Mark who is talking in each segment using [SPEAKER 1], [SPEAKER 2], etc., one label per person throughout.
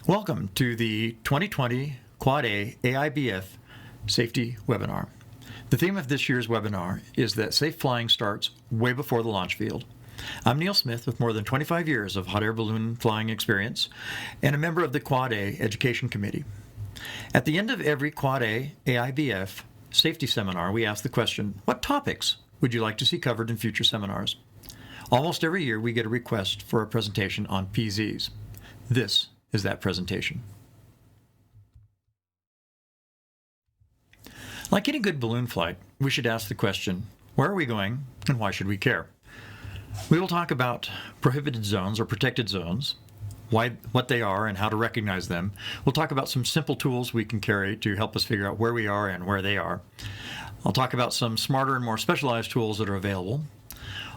[SPEAKER 1] Welcome to the 2020 Quad A AIBF Safety Webinar. The theme of this year's webinar is that safe flying starts way before the launch field. I'm Neil Smith with more than 25 years of hot air balloon flying experience and a member of the Quad A Education Committee. At the end of every Quad A AIBF safety seminar, we ask the question, what topics would you like to see covered in future seminars? Almost every year we get a request for a presentation on PZs. This is that presentation. Like any good balloon flight, we should ask the question, where are we going and why should we care? We will talk about prohibited zones or protected zones, what they are and how to recognize them. We'll talk about some simple tools we can carry to help us figure out where we are and where they are. I'll talk about some smarter and more specialized tools that are available.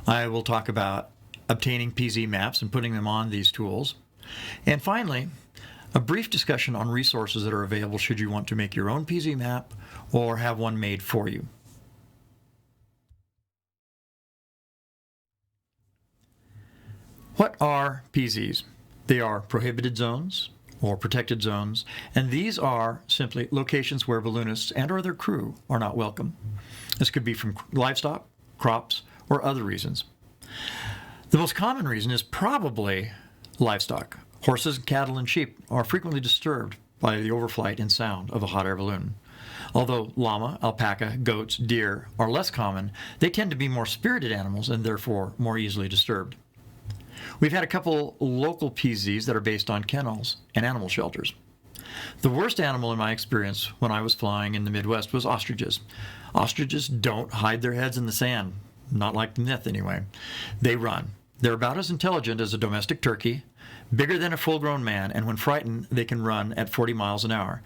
[SPEAKER 1] I will talk about obtaining PZ maps and putting them on these tools. And finally, a brief discussion on resources that are available should you want to make your own PZ map or have one made for you. What are PZs? They are prohibited zones or protected zones, and these are simply locations where balloonists and or their crew are not welcome. This could be from livestock, crops, or other reasons. The most common reason is probably livestock. Horses, cattle, and sheep are frequently disturbed by the overflight and sound of a hot air balloon. Although llama, alpaca, goats, deer are less common, they tend to be more spirited animals and therefore more easily disturbed. We've had a couple local PZs that are based on kennels and animal shelters. The worst animal in my experience when I was flying in the Midwest was ostriches. Ostriches don't hide their heads in the sand, not like the myth anyway. They run. They're about as intelligent as a domestic turkey, bigger than a full-grown man, and when frightened, they can run at 40 miles an hour.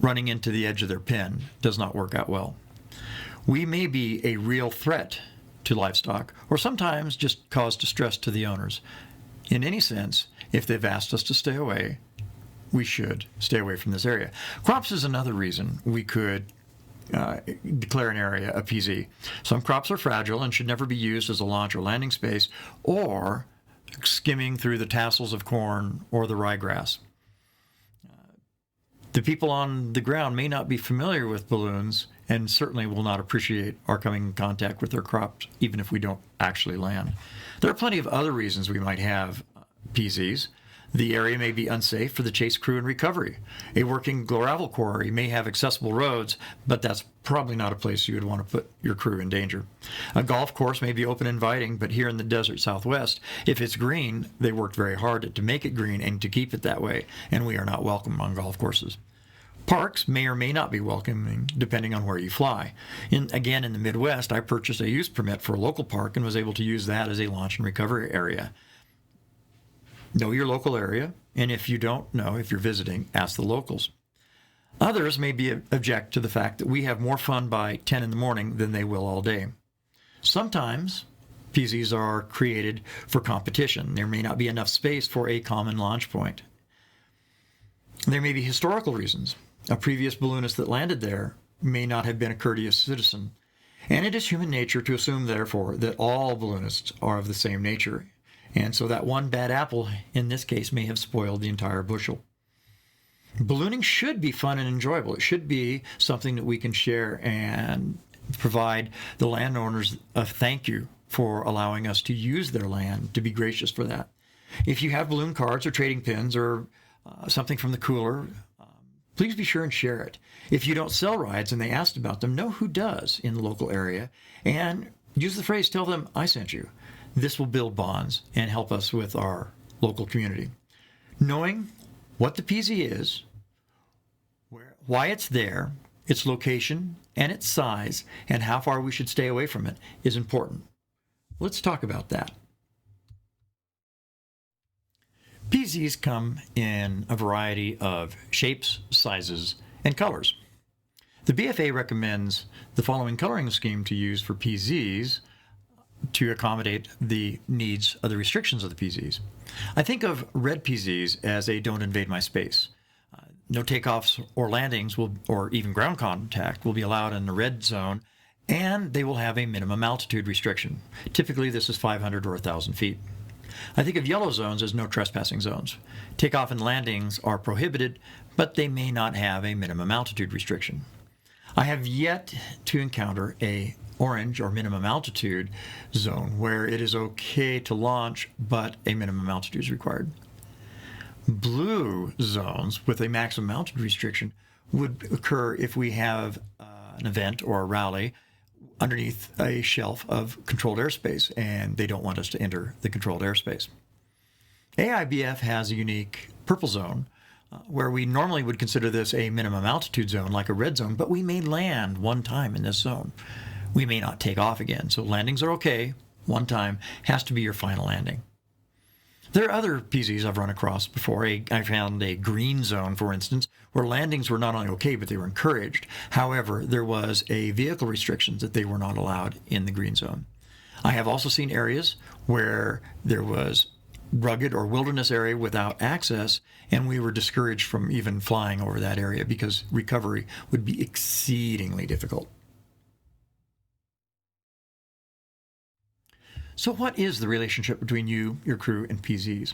[SPEAKER 1] Running into the edge of their pen does not work out well. We may be a real threat to livestock, or sometimes just cause distress to the owners. In any sense, if they've asked us to stay away, we should stay away from this area. Crops is another reason we could declare an area a PZ. Some crops are fragile and should never be used as a launch or landing space, or skimming through the tassels of corn or the ryegrass. The people on the ground may not be familiar with balloons and certainly will not appreciate our coming in contact with their crops, even if we don't actually land. There are plenty of other reasons we might have PZs. The area may be unsafe for the chase crew and recovery. A working gravel quarry may have accessible roads, but that's probably not a place you would want to put your crew in danger. A golf course may be open and inviting, but here in the desert Southwest, if it's green, they worked very hard to make it green and to keep it that way, and we are not welcome on golf courses. Parks may or may not be welcoming, depending on where you fly. Again, in the Midwest, I purchased a use permit for a local park and was able to use that as a launch and recovery area. Know your local area, and if you don't know, if you're visiting, ask the locals. Others may object to the fact that we have more fun by 10 in the morning than they will all day. Sometimes PZs are created for competition. There may not be enough space for a common launch point. There may be historical reasons. A previous balloonist that landed there may not have been a courteous citizen. And it is human nature to assume, therefore, that all balloonists are of the same nature. And so that one bad apple, in this case, may have spoiled the entire bushel. Ballooning should be fun and enjoyable. It should be something that we can share and provide the landowners a thank you for allowing us to use their land, to be gracious for that. If you have balloon cards or trading pins or something from the cooler, please be sure and share it. If you don't sell rides and they asked about them, know who does in the local area and use the phrase, tell them I sent you. This will build bonds and help us with our local community. Knowing what the PZ is, why it's there, its location, and its size, and how far we should stay away from it is important. Let's talk about that. PZs come in a variety of shapes, sizes, and colors. The BFA recommends the following coloring scheme to use for PZs to accommodate the needs of the restrictions of the PZs. I think of red PZs as a don't invade my space. No takeoffs or landings or even ground contact will be allowed in the red zone, and they will have a minimum altitude restriction. Typically, this is 500 or 1,000 feet. I think of yellow zones as no trespassing zones. Takeoff and landings are prohibited, but they may not have a minimum altitude restriction. I have yet to encounter a orange or minimum altitude zone where it is okay to launch, but a minimum altitude is required. Blue zones with a maximum altitude restriction would occur if we have an event or a rally underneath a shelf of controlled airspace, and they don't want us to enter the controlled airspace. AIBF has a unique purple zone where we normally would consider this a minimum altitude zone, like a red zone, but we may land one time in this zone. We may not take off again, so landings are okay. One time has to be your final landing. There are other PZs I've run across before. I found a green zone, for instance, where landings were not only okay, but they were encouraged. However, there was a vehicle restrictions that they were not allowed in the green zone. I have also seen areas where there was rugged or wilderness area without access, and we were discouraged from even flying over that area because recovery would be exceedingly difficult. So what is the relationship between you, your crew, and PZs?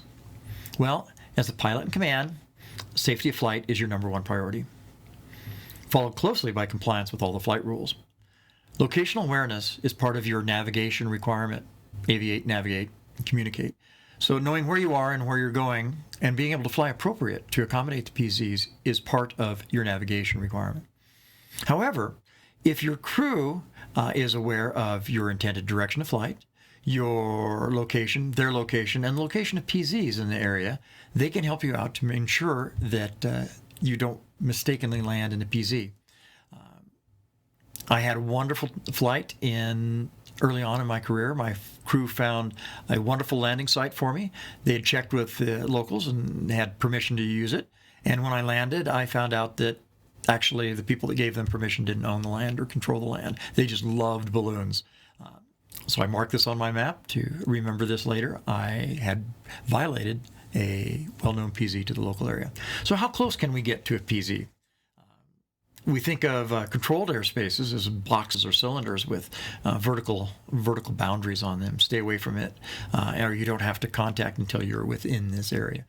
[SPEAKER 1] Well, as the pilot in command, safety of flight is your #1 priority, followed closely by compliance with all the flight rules. Locational awareness is part of your navigation requirement. Aviate, navigate, and communicate. So knowing where you are and where you're going and being able to fly appropriate to accommodate the PZs is part of your navigation requirement. However, if your crew is aware of your intended direction of flight, your location, their location, and the location of PZs in the area, they can help you out to ensure that you don't mistakenly land in a PZ. I had a wonderful flight early on in my career. My crew found a wonderful landing site for me. They had checked with the locals and had permission to use it. And when I landed, I found out that actually the people that gave them permission didn't own the land or control the land. They just loved balloons. So I marked this on my map to remember this later. I had violated a well-known PZ to the local area. So how close can we get to a PZ? We think of controlled airspaces as boxes or cylinders with vertical boundaries on them. Stay away from it, or you don't have to contact until you're within this area.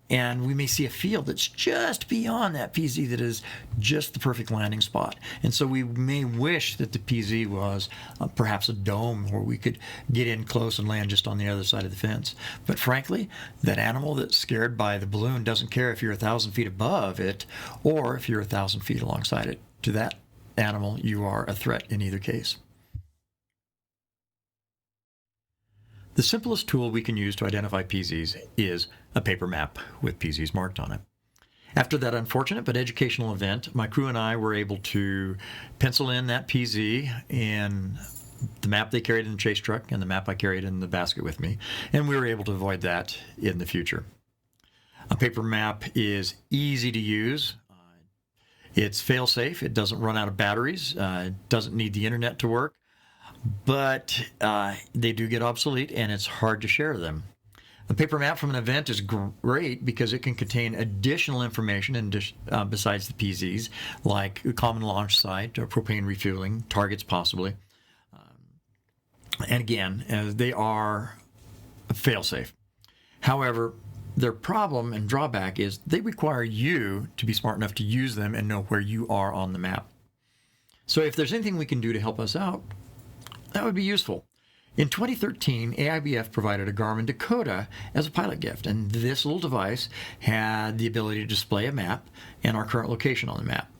[SPEAKER 1] And we may see a field that's just beyond that PZ that is just the perfect landing spot. And so we may wish that the PZ was perhaps a dome where we could get in close and land just on the other side of the fence. But frankly, that animal that's scared by the balloon doesn't care if you're 1,000 feet above it or if you're 1,000 feet alongside it. To that animal, you are a threat in either case. The simplest tool we can use to identify PZs is a paper map with PZs marked on it. After that unfortunate but educational event, my crew and I were able to pencil in that PZ in the map they carried in the chase truck and the map I carried in the basket with me, and we were able to avoid that in the future. A paper map is easy to use. It's fail-safe. It doesn't run out of batteries. It doesn't need the internet to work. But they do get obsolete, and it's hard to share them. A paper map from an event is great because it can contain additional information besides the PZs, like a common launch site, or propane refueling, targets possibly. And again, they are fail-safe. However, their problem and drawback is they require you to be smart enough to use them and know where you are on the map. So if there's anything we can do to help us out, that would be useful. In 2013, AIBF provided a Garmin Dakota as a pilot gift, and this little device had the ability to display a map and our current location on the map.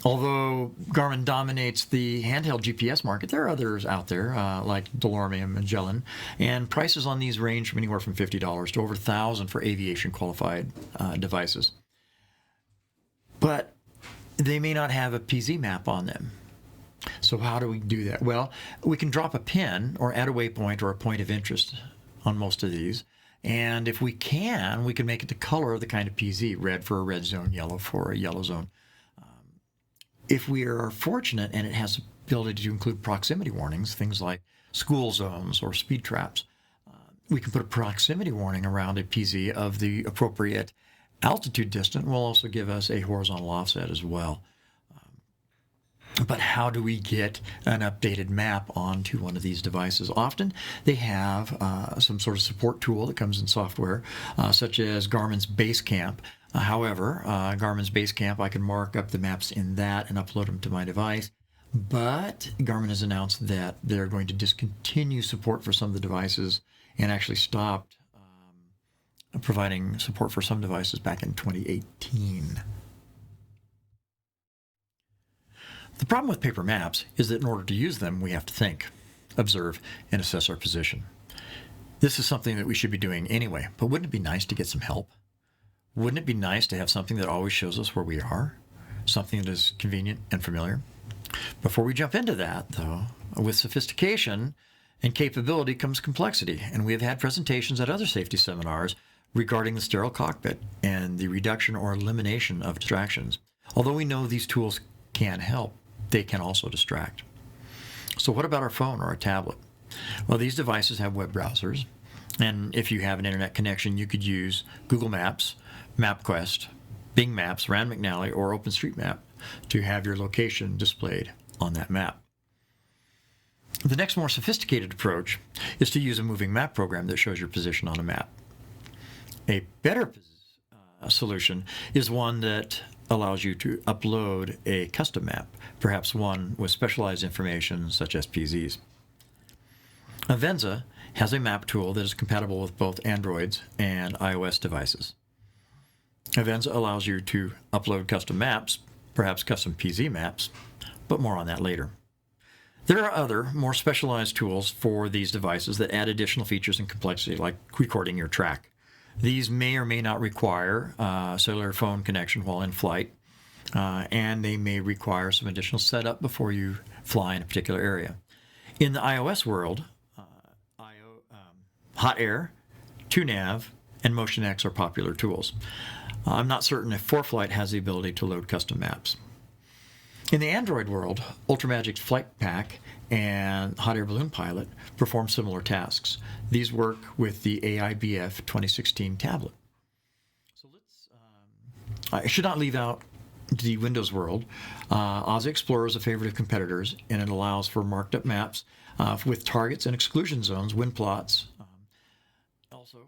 [SPEAKER 1] Although Garmin dominates the handheld GPS market, there are others out there like Delorme and Magellan, and prices on these range from anywhere from $50 to over $1,000 for aviation qualified devices. But they may not have a PZ map on them. So how do we do that? Well, we can drop a pin or add a waypoint or a point of interest on most of these. And if we can make it the color of the kind of PZ, red for a red zone, yellow for a yellow zone. If we are fortunate and it has the ability to include proximity warnings, things like school zones or speed traps, we can put a proximity warning around a PZ of the appropriate altitude distance. Will also give us a horizontal offset as well. But how do we get an updated map onto one of these devices? Often they have some sort of support tool that comes in software, such as Garmin's Basecamp. However, Garmin's Basecamp, I can mark up the maps in that and upload them to my device. But Garmin has announced that they're going to discontinue support for some of the devices and actually stopped providing support for some devices back in 2018. The problem with paper maps is that in order to use them, we have to think, observe, and assess our position. This is something that we should be doing anyway, but wouldn't it be nice to get some help? Wouldn't it be nice to have something that always shows us where we are? Something that is convenient and familiar? Before we jump into that, though, with sophistication and capability comes complexity, and we have had presentations at other safety seminars regarding the sterile cockpit and the reduction or elimination of distractions. Although we know these tools can help, they can also distract. So what about our phone or our tablet? Well, these devices have web browsers, and if you have an internet connection, you could use Google Maps, MapQuest, Bing Maps, Rand McNally, or OpenStreetMap to have your location displayed on that map. The next more sophisticated approach is to use a moving map program that shows your position on a map. A better solution is one that allows you to upload a custom map, perhaps one with specialized information such as PZs. Avenza has a map tool that is compatible with both Androids and iOS devices. Avenza allows you to upload custom maps, perhaps custom PZ maps, but more on that later. There are other, more specialized tools for these devices that add additional features and complexity, like recording your track. These may or may not require cellular phone connection while in flight, and they may require some additional setup before you fly in a particular area. In the iOS world, Hot Air, TuNav, and MotionX are popular tools. I'm not certain if ForeFlight has the ability to load custom maps. In the Android world, Ultramagic's Flight Pack and Hot Air Balloon Pilot perform similar tasks. These work with the AIBF 2016 tablet. So I should not leave out the Windows world. OZIExplorer is a favorite of competitors, and it allows for marked up maps with targets and exclusion zones, wind plots. Also,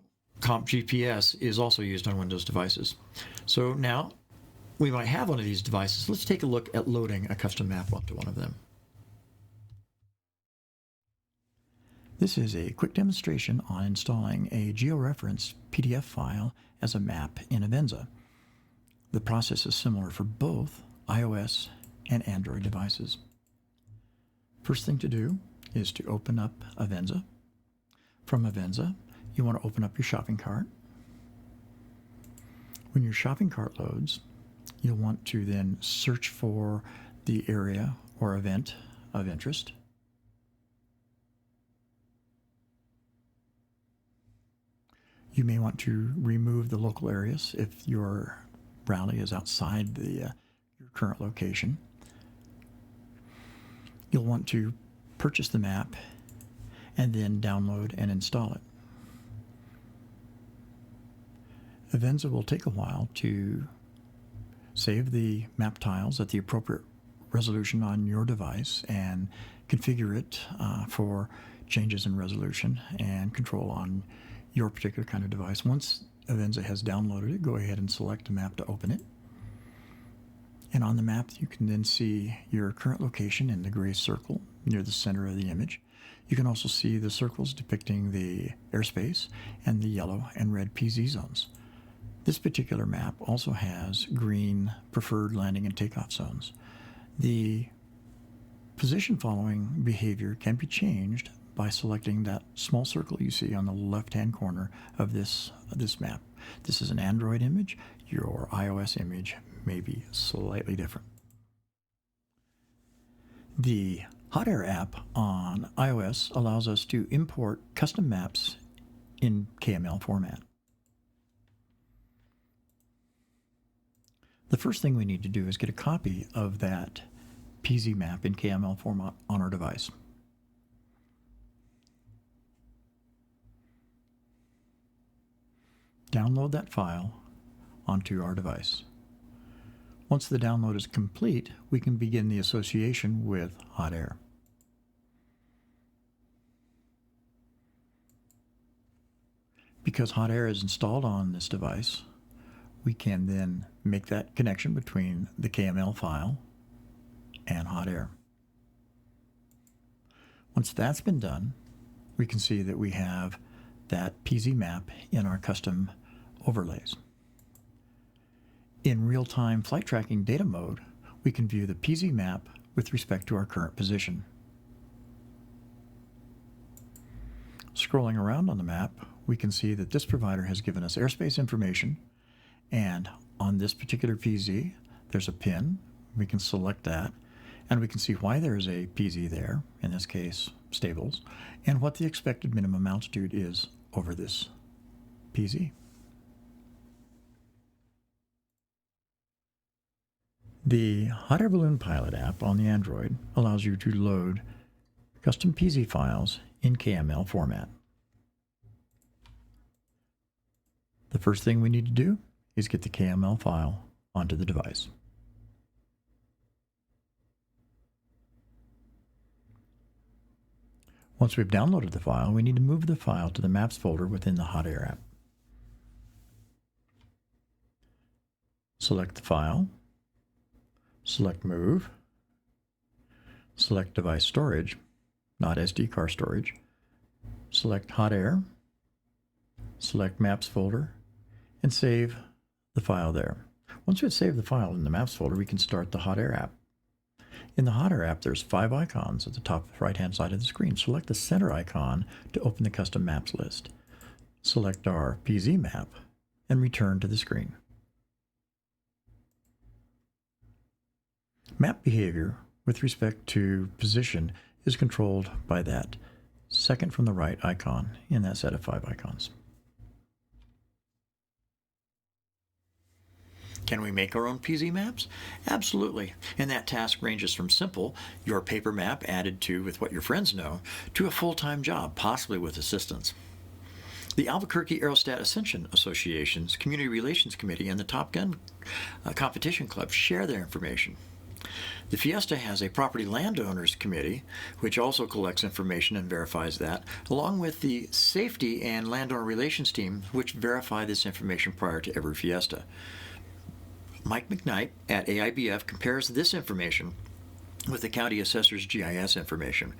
[SPEAKER 1] Comp GPS is also used on Windows devices. So now we might have one of these devices. Let's take a look at loading a custom map onto one of them. This is a quick demonstration on installing a georeferenced PDF file as a map in Avenza. The process is similar for both iOS and Android devices. First thing to do is to open up Avenza. From Avenza, you want to open up your shopping cart. When your shopping cart loads, you'll want to then search for the area or event of interest. You may want to remove the local areas if your rally is outside your current location. You'll want to purchase the map and then download and install it. Avenza will take a while to save the map tiles at the appropriate resolution on your device and configure it for changes in resolution and control on your particular kind of device. Once Avenza has downloaded it, go ahead and select a map to open it. And on the map, you can then see your current location in the gray circle near the center of the image. You can also see the circles depicting the airspace and the yellow and red PZ zones. This particular map also has green preferred landing and takeoff zones. The position following behavior can be changed by selecting that small circle you see on the left-hand corner of this map. This is an Android image. Your iOS image may be slightly different. The Hot Air app on iOS allows us to import custom maps in KML format. The first thing we need to do is get a copy of that PZ map in KML format on our device. Download that file onto our device. Once the download is complete, we can begin the association with hot air. Because hot air is installed on this device, we can then make that connection between the KML file and hot air. Once that's been done, we can see that we have that PZ map in our custom overlays. In real-time flight tracking data mode, we can view the PZ map with respect to our current position. Scrolling around on the map, we can see that this provider has given us airspace information, and on this particular PZ, there's a pin. We can select that, and we can see why there's a PZ there, in this case, stables, and what the expected minimum altitude is over this PZ. The Hot Air Balloon Pilot app on the Android allows you to load custom PZ files in KML format. The first thing we need to do is get the KML file onto the device. Once we've downloaded the file, we need to move the file to the Maps folder within the Hot Air app. Select the file, select Move, select Device Storage, not SD card storage, select Hot Air, select Maps folder, and save the file there. Once we've saved the file in the Maps folder, we can start the Hot Air app. In the Hot Air app, there's 5 icons at the top right-hand side of the screen. Select the center icon to open the custom maps list. Select our PZ map and return to the screen. Map behavior with respect to position is controlled by that second from the right icon in that set of 5 icons. Can we make our own PZ maps? Absolutely. And that task ranges from simple, your paper map added to with what your friends know, to a full-time job, possibly with assistance. The Albuquerque Aerostat Ascension Association's Community Relations Committee and the Top Gun Competition Club share their information. The Fiesta has a Property Landowners Committee, which also collects information and verifies that, along with the Safety and Landowner Relations team, which verify this information prior to every Fiesta. Mike McKnight at AIBF compares this information with the county assessor's GIS information.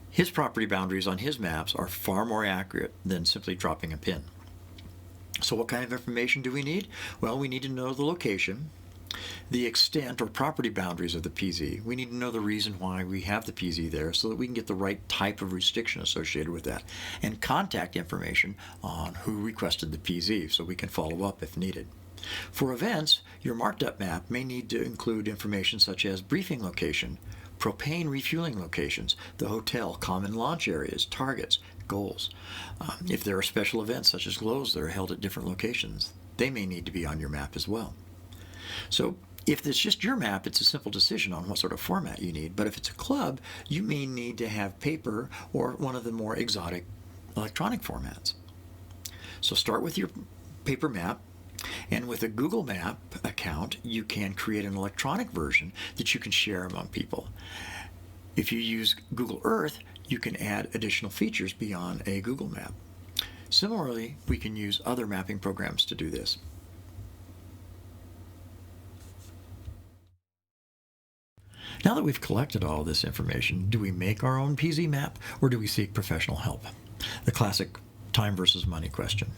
[SPEAKER 1] His property boundaries on his maps are far more accurate than simply dropping a pin. So what kind of information do we need? Well, we need to know the location, the extent or property boundaries of the PZ. We need to know the reason why we have the PZ there so that we can get the right type of restriction associated with that, and contact information on who requested the PZ so we can follow up if needed. For events, your marked up map may need to include information such as briefing location, propane refueling locations, the hotel, common launch areas, targets, goals. If there are special events such as glows that are held at different locations, they may need to be on your map as well. So if it's just your map, it's a simple decision on what sort of format you need. But if it's a club, you may need to have paper or one of the more exotic electronic formats. So start with your paper map. And with a Google Map account, you can create an electronic version that you can share among people. If you use Google Earth, you can add additional features beyond a Google Map. Similarly, we can use other mapping programs to do this. Now that we've collected all this information, do we make our own PZ map or do we seek professional help? The classic time versus money question.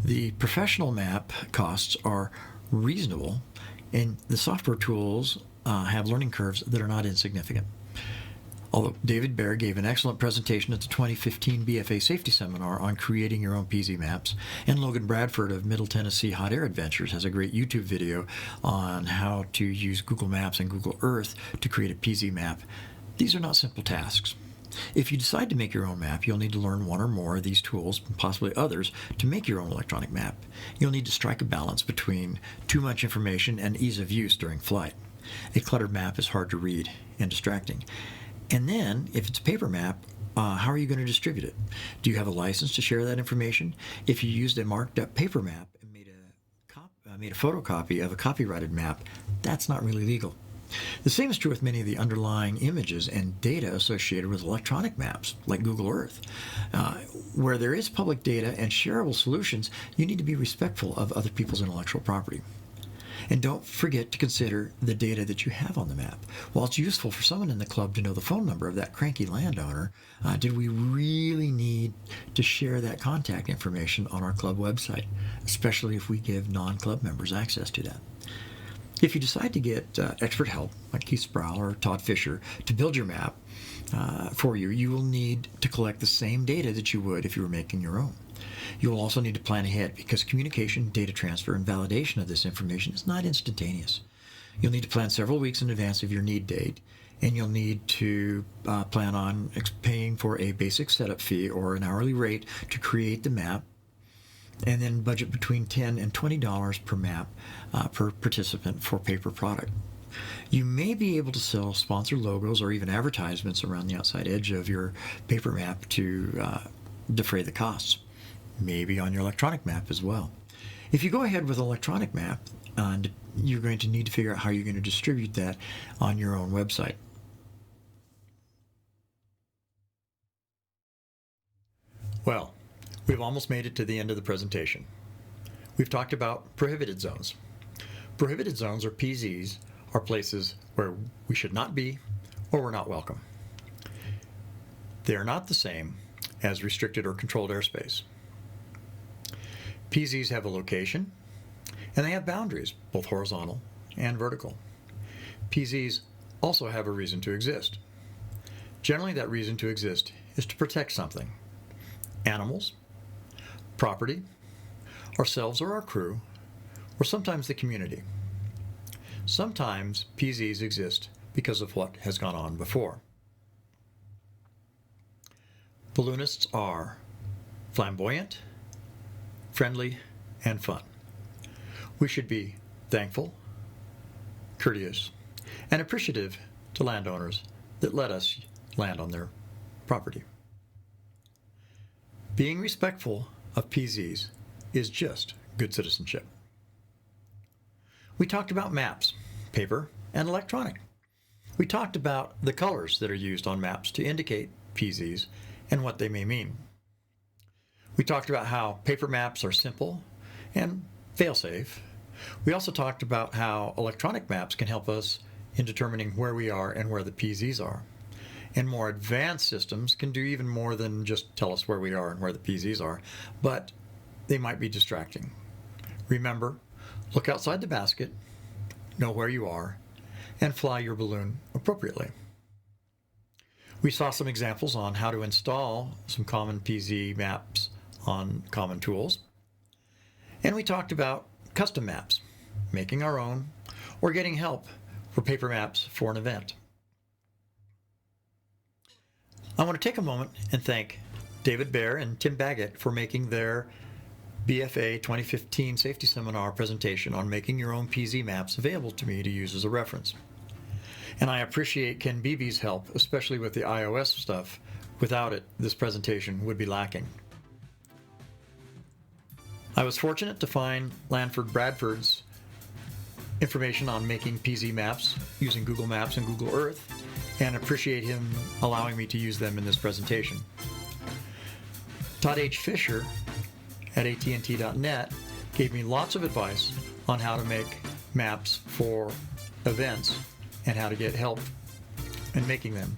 [SPEAKER 1] The professional map costs are reasonable, and the software tools have learning curves that are not insignificant. Although David Baer gave an excellent presentation at the 2015 BFA Safety Seminar on creating your own PZ maps, and Logan Bradford of Middle Tennessee Hot Air Adventures has a great YouTube video on how to use Google Maps and Google Earth to create a PZ map. These are not simple tasks. If you decide to make your own map, you'll need to learn one or more of these tools, possibly others, to make your own electronic map. You'll need to strike a balance between too much information and ease of use during flight. A cluttered map is hard to read and distracting. And then, if it's a paper map, how are you going to distribute it? Do you have a license to share that information? If you used a marked up paper map and made made a photocopy of a copyrighted map, that's not really legal. The same is true with many of the underlying images and data associated with electronic maps, like Google Earth. Where there is public data and shareable solutions, you need to be respectful of other people's intellectual property. And don't forget to consider the data that you have on the map. While it's useful for someone in the club to know the phone number of that cranky landowner, did we really need to share that contact information on our club website, especially if we give non-club members access to that? If you decide to get expert help, like Keith Sproul or Todd Fisher, to build your map for you, you will need to collect the same data that you would if you were making your own. You will also need to plan ahead because communication, data transfer, and validation of this information is not instantaneous. You'll need to plan several weeks in advance of your need date, and you'll need to plan on paying for a basic setup fee or an hourly rate to create the map, and then budget between $10 and $20 per map per participant for paper product. You may be able to sell sponsored logos or even advertisements around the outside edge of your paper map to defray the costs. Maybe on your electronic map as well. If you go ahead with an electronic map, you're going to need to figure out how you're going to distribute that on your own website. Well, we've almost made it to the end of the presentation. We've talked about prohibited zones. Prohibited zones, or PZs, are places where we should not be or we're not welcome. They are not the same as restricted or controlled airspace. PZs have a location, and they have boundaries, both horizontal and vertical. PZs also have a reason to exist. Generally, that reason to exist is to protect something. Animals, property, ourselves or our crew, or sometimes the community. Sometimes PZs exist because of what has gone on before. Balloonists are flamboyant, friendly, and fun. We should be thankful, courteous, and appreciative to landowners that let us land on their property. Being respectful of PZs is just good citizenship. We talked about maps, paper and electronic. We talked about the colors that are used on maps to indicate PZs and what they may mean. We talked about how paper maps are simple and fail-safe. We also talked about how electronic maps can help us in determining where we are and where the PZs are. And more advanced systems can do even more than just tell us where we are and where the PZs are, but they might be distracting. Remember, look outside the basket, know where you are, and fly your balloon appropriately. We saw some examples on how to install some common PZ maps on common tools. And we talked about custom maps, making our own, or getting help for paper maps for an event. I want to take a moment and thank David Baer and Tim Baggett for making their BFA 2015 Safety Seminar presentation on making your own PZ maps available to me to use as a reference. And I appreciate Ken Beebe's help, especially with the iOS stuff. Without it, this presentation would be lacking. I was fortunate to find Lanford Bradford's information on making PZ maps using Google Maps and Google Earth, and appreciate him allowing me to use them in this presentation. Todd H. Fisher at AT&T.net gave me lots of advice on how to make maps for events and how to get help in making them.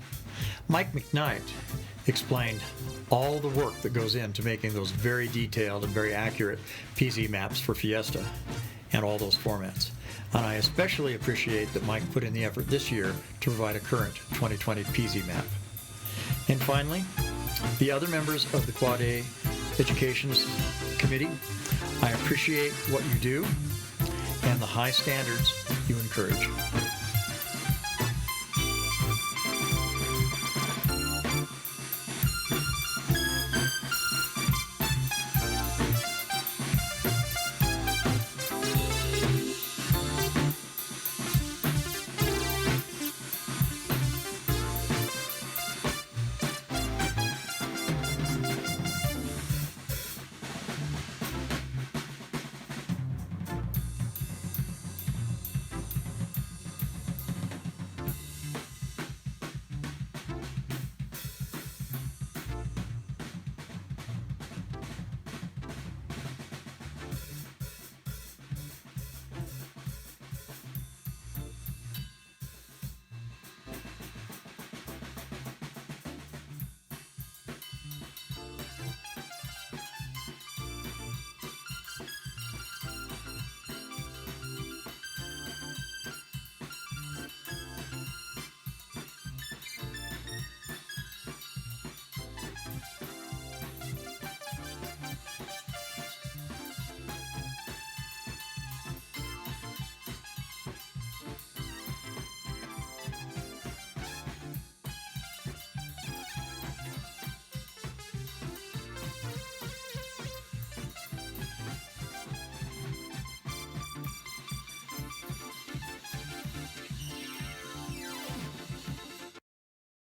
[SPEAKER 1] Mike McKnight explained all the work that goes into making those very detailed and very accurate PZ maps for Fiesta and all those formats. And I especially appreciate that Mike put in the effort this year to provide a current 2020 PZ map. And finally, the other members of the Quad A Education Committee, I appreciate what you do and the high standards you encourage.